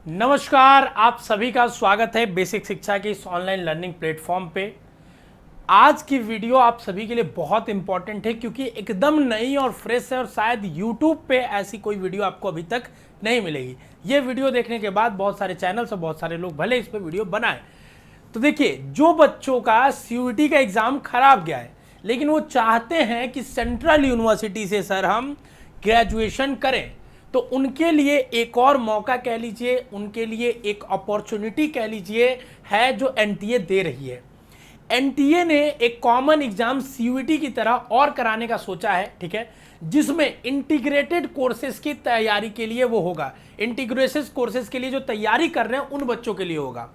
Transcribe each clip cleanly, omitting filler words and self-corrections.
नमस्कार, आप सभी का स्वागत है बेसिक शिक्षा के इस ऑनलाइन लर्निंग प्लेटफॉर्म पे। आज की वीडियो आप सभी के लिए बहुत इंपॉर्टेंट है क्योंकि एकदम नई और फ्रेश है और शायद YouTube पे ऐसी कोई वीडियो आपको अभी तक नहीं मिलेगी। ये वीडियो देखने के बाद बहुत सारे चैनल्स और बहुत सारे लोग भले इस पर वीडियो बनाएं। तो देखिए, जो बच्चों का CUET का एग्ज़ाम खराब गया है लेकिन वो चाहते हैं कि सेंट्रल यूनिवर्सिटी से सर हम ग्रेजुएशन करें, तो उनके लिए एक और मौका कह लीजिए, उनके लिए एक अपॉर्चुनिटी कह लीजिए है जो NTA दे रही है। NTA ने एक कॉमन एग्जाम CUET की तरह और कराने का सोचा है, ठीक है, जिसमें इंटीग्रेटेड कोर्सेज की तैयारी के लिए वो होगा। इंटीग्रेटेड कोर्सेज के लिए जो तैयारी कर रहे हैं उन बच्चों के लिए होगा।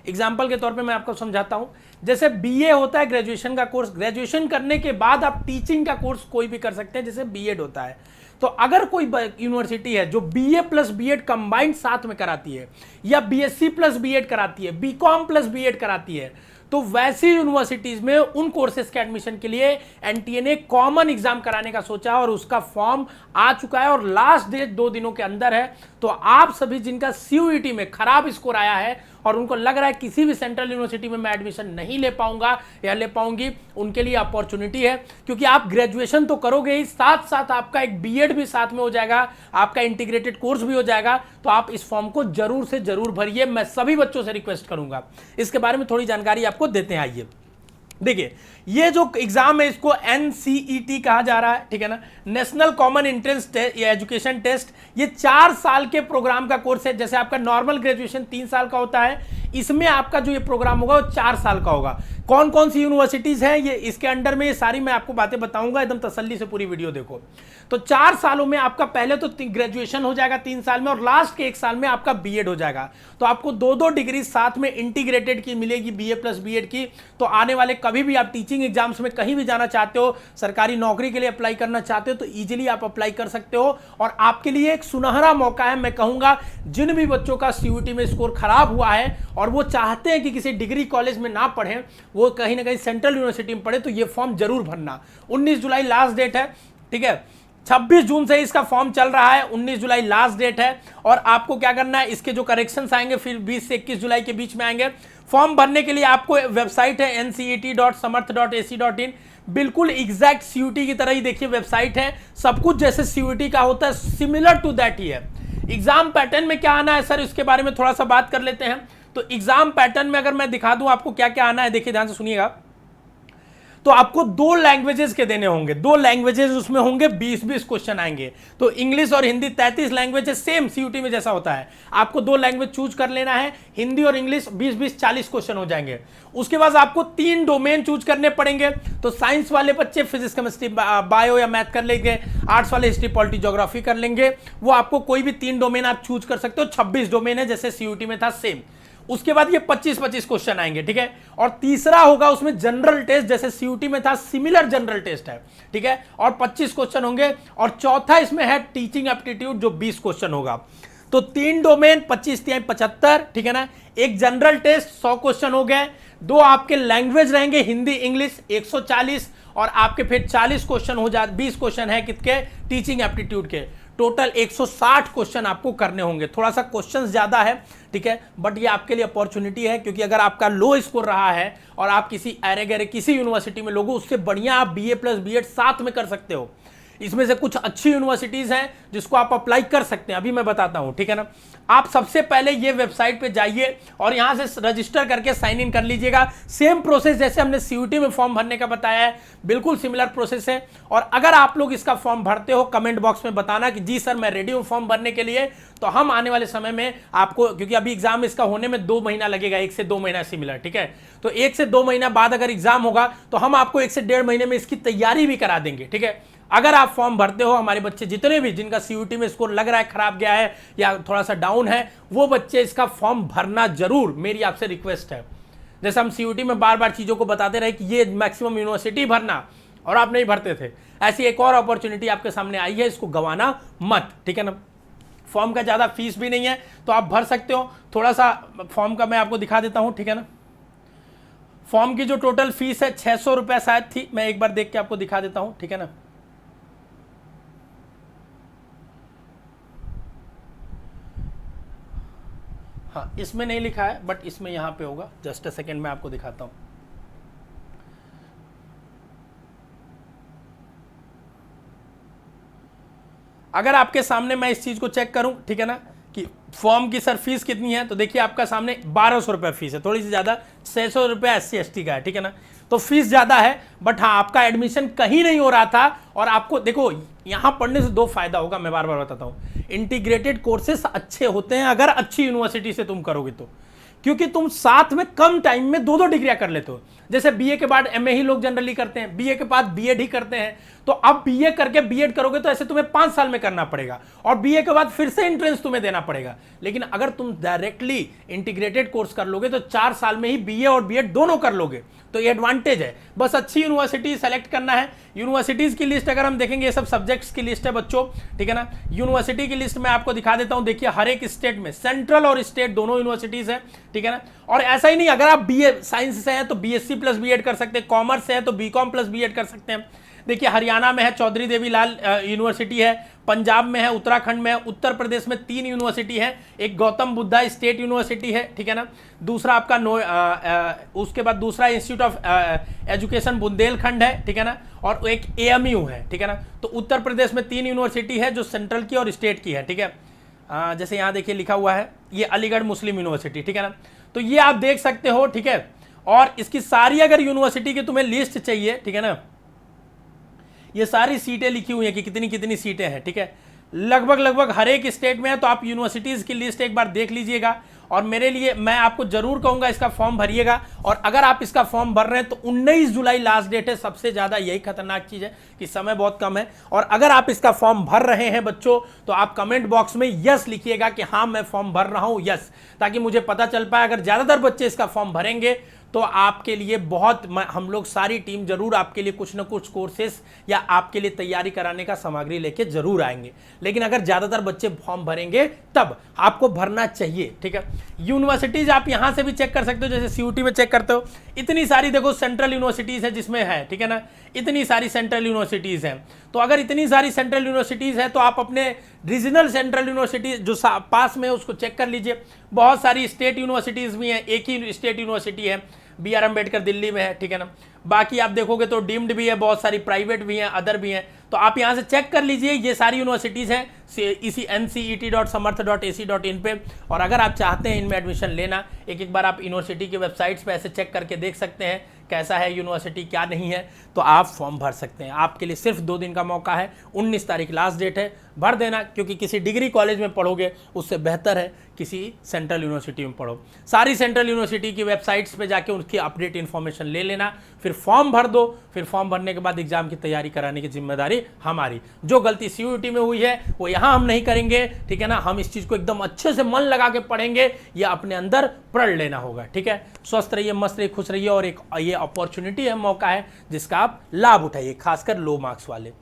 एग्जाम्पल के तौर पे मैं आपको समझाता हूं। जैसे BA होता है ग्रेजुएशन का कोर्स, ग्रेजुएशन करने के बाद आप टीचिंग का कोर्स कोई भी कर सकते हैं, जैसे B.Ed होता है। तो अगर कोई यूनिवर्सिटी है जो BA प्लस B.Ed कंबाइंड साथ में कराती है, या BSc प्लस B.Ed कराती है, BCom प्लस B.Ed कराती है, तो वैसी यूनिवर्सिटीज में उन कोर्सेज के एडमिशन के लिए NTA ने कॉमन एग्जाम कराने का सोचा और उसका फॉर्म आ चुका है और लास्ट डेट 2 दिनों के अंदर है। तो आप सभी जिनका CUET में खराब स्कोर आया है और उनको लग रहा है किसी भी सेंट्रल यूनिवर्सिटी में मैं एडमिशन नहीं ले पाऊंगा या ले पाऊंगी, उनके लिए अपॉर्चुनिटी है। क्योंकि आप ग्रेजुएशन तो करोगे ही, साथ साथ आपका एक B.Ed भी साथ में हो जाएगा, आपका इंटीग्रेटेड कोर्स भी हो जाएगा। तो आप इस फॉर्म को जरूर से जरूर भरिए, मैं सभी बच्चों से रिक्वेस्ट करूंगा। इसके बारे में थोड़ी जानकारी आपको देते हैं। आइए देखिए, ये जो एग्जाम है इसको NCET कहा जा रहा है, ठीक है ना, national common entrance education test. ये 4 साल के प्रोग्राम का कोर्स है। जैसे आपका नॉर्मल ग्रेजुएशन 3 साल का होता है, इसमें आपका जो ये प्रोग्राम होगा वो 4 साल का होगा। कौन कौन सी यूनिवर्सिटीज हैं ये इसके अंडर में, ये सारी मैं आपको बातें बताऊंगा, एकदम तसल्ली से पूरी वीडियो देखो। तो 4 सालों में आपका पहले तो ग्रेजुएशन हो जाएगा 3 साल में, और लास्ट के 1 साल में आपका B.Ed हो जाएगा। तो आपको 2-2 डिग्री साथ में इंटीग्रेटेड की मिलेगी, BA प्लस B.Ed की। तो आने वाले कभी भी आप टीचिंग एग्जाम्स में कहीं भी जाना चाहते हो, सरकारी नौकरी के लिए अप्लाई करना चाहते हो, तो इजीली आप अप्लाई कर सकते हो। और आपके लिए एक सुनहरा मौका है। मैं कहूंगा जिन भी बच्चों का CUET में स्कोर खराब हुआ है और वो चाहते हैं कि किसी डिग्री कॉलेज में ना पढ़ें, वो कहीं ना कहीं सेंट्रल यूनिवर्सिटी में पढ़े, तो ये फॉर्म जरूर भरना। 19 जुलाई लास्ट डेट है, ठीक है। 26 जून से इसका फॉर्म चल रहा है, 19 जुलाई लास्ट डेट है। और आपको क्या करना है, इसके जो करेक्शंस आएंगे फिर 20 से 21 जुलाई के बीच में आएंगे। फॉर्म भरने के लिए आपको वेबसाइट है ncet.samarth.ac.in, बिल्कुल एग्जैक्ट CUET की तरह ही देखिए वेबसाइट है। सब कुछ जैसे CUET का होता है सिमिलर टू दैट ही है। एग्जाम पैटर्न में क्या आना है सर, इसके बारे में थोड़ा सा बात कर लेते हैं। तो एग्जाम पैटर्न में अगर मैं दिखा दूं आपको क्या क्या आना है, देखिए ध्यान से सुनिएगा। तो आपको 2 लैंग्वेजेस के देने होंगे, 2 लैंग्वेजेस उसमें होंगे, 20-20 क्वेश्चन आएंगे। तो इंग्लिश और हिंदी 33 लैंग्वेजेस, सेम CUET में जैसा होता है। आपको 2 लैंग्वेज चूज कर लेना है, हिंदी और इंग्लिश, 20-20 40 क्वेश्चन हो जाएंगे। उसके बाद आपको 3 डोमेन चूज करने पड़ेंगे। तो साइंस वाले बच्चे फिजिक्स केमिस्ट्री बायो या मैथ कर लेंगे, आर्ट्स वाले हिस्ट्री पॉलिटी ज्योग्राफी कर लेंगे। वो आपको कोई भी 3 डोमेन आप चूज कर सकते हो। 26 डोमेन है जैसे CUET में था सेम। उसके बाद ये 25-25 क्वेश्चन आएंगे, ठीक है। और तीसरा होगा उसमें जनरल टेस्ट, जैसे CUET में था सिमिलर जनरल टेस्ट है, ठीक है, और 25 क्वेश्चन होंगे। और चौथा इसमें है टीचिंग एप्टीट्यूड जो 20 क्वेश्चन होगा। तो 3 डोमेन 25-75, ठीक है ना। एक जनरल टेस्ट 100 क्वेश्चन हो गए। 2 आपके लैंग्वेज रहेंगे, हिंदी इंग्लिश 140, और आपके फिर 40 क्वेश्चन हो जाते, 20 क्वेश्चन है किसके, टीचिंग एप्टीट्यूड के। टोटल 160 क्वेश्चन आपको करने होंगे। थोड़ा सा क्वेश्चंस ज्यादा है, ठीक है, बट ये आपके लिए अपॉर्चुनिटी है। क्योंकि अगर आपका लो स्कोर रहा है और आप किसी अरे गरे किसी यूनिवर्सिटी में लोगों, उससे बढ़िया आप BA प्लस B.Ed साथ में कर सकते हो। इसमें से कुछ अच्छी यूनिवर्सिटीज हैं जिसको आप अप्लाई कर सकते हैं, अभी मैं बताता हूं, ठीक है ना। आप सबसे पहले ये वेबसाइट पे जाइए और यहां से रजिस्टर करके साइन इन कर लीजिएगा। सेम प्रोसेस जैसे हमने CUET में फॉर्म भरने का बताया है, बिल्कुल सिमिलर प्रोसेस है। और अगर आप लोग इसका फॉर्म भरते हो, कमेंट बॉक्स में बताना कि जी सर मैं रेडी हूं फॉर्म भरने के लिए। तो हम आने वाले समय में आपको, क्योंकि अभी एग्जाम इसका होने में 2 महीना लगेगा, 1 से 2 महीना सिमिलर, ठीक है। तो 1 से 2 महीना बाद अगर एग्जाम होगा तो हम आपको 1 से 1.5 महीने में इसकी तैयारी भी करा देंगे, ठीक है। अगर आप फॉर्म भरते हो, हमारे बच्चे जितने भी जिनका CUET में स्कोर लग रहा है खराब गया है या थोड़ा सा डाउन है, वो बच्चे इसका फॉर्म भरना जरूर, मेरी आपसे रिक्वेस्ट है। जैसे हम CUET में बार बार चीजों को बताते रहे कि ये मैक्सिमम यूनिवर्सिटी भरना, और आप नहीं भरते थे, ऐसी एक और अपॉर्चुनिटी आपके सामने आई है, इसको गंवाना मत, ठीक है ना। फॉर्म का ज्यादा फीस भी नहीं है, तो आप भर सकते हो। थोड़ा सा फॉर्म का मैं आपको दिखा देता हूं, ठीक है ना। फॉर्म की जो टोटल फीस है 600 रुपए शायद थी, मैं एक बार देख के आपको दिखा देता हूं, ठीक है ना। हाँ, इसमें नहीं लिखा है बट इसमें यहाँ पे होगा। जस्ट अ सेकेंड मैं आपको दिखाता हूँ। अगर आपके सामने मैं इस चीज को चेक करूं, ठीक है ना, कि फॉर्म की सर फीस कितनी है, तो देखिए आपका सामने 1200 रुपये फीस है, थोड़ी सी ज़्यादा, 600 रुपये SC/ST का है, ठीक है ना, तो फीस ज़्यादा है। बट हाँ, आपका एडमिशन कहीं नहीं हो रहा था और आपको देखो यहाँ पढ़ने से दो फायदा होगा, मैं बार बार बताता हूँ। इंटीग्रेटेड कोर्सेस अच्छे होते हैं अगर अच्छी यूनिवर्सिटी से तुम करोगे तो, क्योंकि तुम साथ में कम टाइम में दो डिग्रियां कर लेते हो। जैसे बीए के बाद एमए ही लोग जनरली करते हैं, बीए के बाद बीएड ही करते हैं। तो अब बीए करके बीएड करोगे तो ऐसे तुम्हें 5 साल में करना पड़ेगा और बीए के बाद फिर से एंट्रेंस तुम्हें देना पड़ेगा। लेकिन अगर तुम डायरेक्टली इंटीग्रेटेड कोर्स कर लोगे तो 4 साल में ही बीए और बीएड दोनों कर लोगे, तो ये एडवांटेज है। बस अच्छी यूनिवर्सिटी सेलेक्ट करना है। यूनिवर्सिटीज की लिस्ट अगर हम देखेंगे, ये सब सब्जेक्ट्स की लिस्ट है बच्चों, ठीक है ना। यूनिवर्सिटी की लिस्ट मैं आपको दिखा देता हूं। देखिए हर एक स्टेट में, सेंट्रल और स्टेट दोनों यूनिवर्सिटीज है, ठीक है ना। और ऐसा ही नहीं, अगर आप बीए साइंस से हैं तो बीएससी प्लस बीएड कर सकते हैं, कॉमर्स से है तो बीकॉम प्लस बीएड कर सकते हैं। देखिए हरियाणा में है चौधरी देवी लाल यूनिवर्सिटी है, पंजाब में है, उत्तराखंड में है, उत्तर प्रदेश में 3 यूनिवर्सिटी है, एक गौतम बुद्धा स्टेट यूनिवर्सिटी है, ठीक है ना। दूसरा आपका उसके बाद दूसरा इंस्टीट्यूट ऑफ एजुकेशन बुंदेलखंड है, ठीक है ना, और एक AMU है, ठीक है ना। तो उत्तर प्रदेश में 3 यूनिवर्सिटी है जो सेंट्रल की और स्टेट की है, ठीक है। जैसे यहाँ देखिए लिखा हुआ है, ये अलीगढ़ मुस्लिम यूनिवर्सिटी, ठीक है ना। तो ये आप देख सकते हो, ठीक है। और इसकी सारी अगर यूनिवर्सिटी की तुम्हें लिस्ट चाहिए, ठीक है ना, ये सारी सीटें लिखी हुई हैं कि कितनी कितनी सीटें हैं, ठीक है। लगभग हर एक स्टेट में है। तो आप यूनिवर्सिटीज़ की लिस्ट एक बार देख लीजिएगा और मेरे लिए मैं आपको जरूर कहूंगा इसका फॉर्म भरिएगा। और अगर आप इसका फॉर्म भर रहे हैं तो 19 जुलाई लास्ट डेट है। सबसे ज़्यादा यही खतरनाक चीज़ है कि समय बहुत कम है। और अगर आप इसका फॉर्म भर रहे हैं बच्चों, तो आप कमेंट बॉक्स में यस लिखिएगा कि हाँ मैं फॉर्म भर रहा हूँ, यस, ताकि मुझे पता चल पाए। अगर ज़्यादातर बच्चे इसका फॉर्म भरेंगे तो आपके लिए बहुत, हम लोग सारी टीम जरूर आपके लिए कुछ ना कुछ कोर्सेस या आपके लिए तैयारी कराने का सामग्री लेके जरूर आएंगे। लेकिन अगर ज़्यादातर बच्चे फॉर्म भरेंगे तब आपको भरना चाहिए, ठीक है। यूनिवर्सिटीज़ आप यहाँ से भी चेक कर सकते हो, जैसे CUT में चेक करते हो। इतनी सारी देखो सेंट्रल यूनिवर्सिटीज़ है जिसमें है, ठीक है ना, इतनी सारी सेंट्रल यूनिवर्सिटीज़ हैं। तो अगर इतनी सारी सेंट्रल यूनिवर्सिटीज़ हैं तो आप अपने रीजनल सेंट्रल यूनिवर्सिटी जो पास में है उसको चेक कर लीजिए। बहुत सारी स्टेट यूनिवर्सिटीज़ भी हैं, एक ही स्टेट यूनिवर्सिटी है, BR अम्बेडकर दिल्ली में है, ठीक है ना। बाकी आप देखोगे तो डीम्ड भी है, बहुत सारी प्राइवेट भी हैं, अदर भी हैं। तो आप यहाँ से चेक कर लीजिए, ये सारी यूनिवर्सिटीज़ हैं इसी ncet.samarth.ac.in पे। और अगर आप चाहते हैं इनमें एडमिशन लेना, एक बार आप यूनिवर्सिटी की वेबसाइट्स पे ऐसे चेक करके देख सकते हैं कैसा है यूनिवर्सिटी, क्या नहीं है, तो आप फॉर्म भर सकते हैं। आपके लिए सिर्फ 2 दिन का मौका है, 19 तारीख लास्ट डेट है, भर देना। क्योंकि किसी डिग्री कॉलेज में पढ़ोगे उससे बेहतर है किसी सेंट्रल यूनिवर्सिटी में पढ़ो। सारी सेंट्रल यूनिवर्सिटी की वेबसाइट्स पे जाके उनकी अपडेट इन्फॉर्मेशन ले लेना, फिर फॉर्म भर दो। फिर फॉर्म भरने के बाद एग्जाम की तैयारी कराने की जिम्मेदारी हमारी। जो गलती CUT में हुई है वो यहाँ हम नहीं करेंगे, ठीक है ना। हम इस चीज़ को एकदम अच्छे से मन लगा के पढ़ेंगे, ये अपने अंदर पढ़ लेना होगा, ठीक है। स्वस्थ रहिए, मस्त रहिए, खुश रहिए। और एक ये अपॉर्चुनिटी है, मौका है जिसका आप लाभ उठाइए, खासकर लो मार्क्स वाले।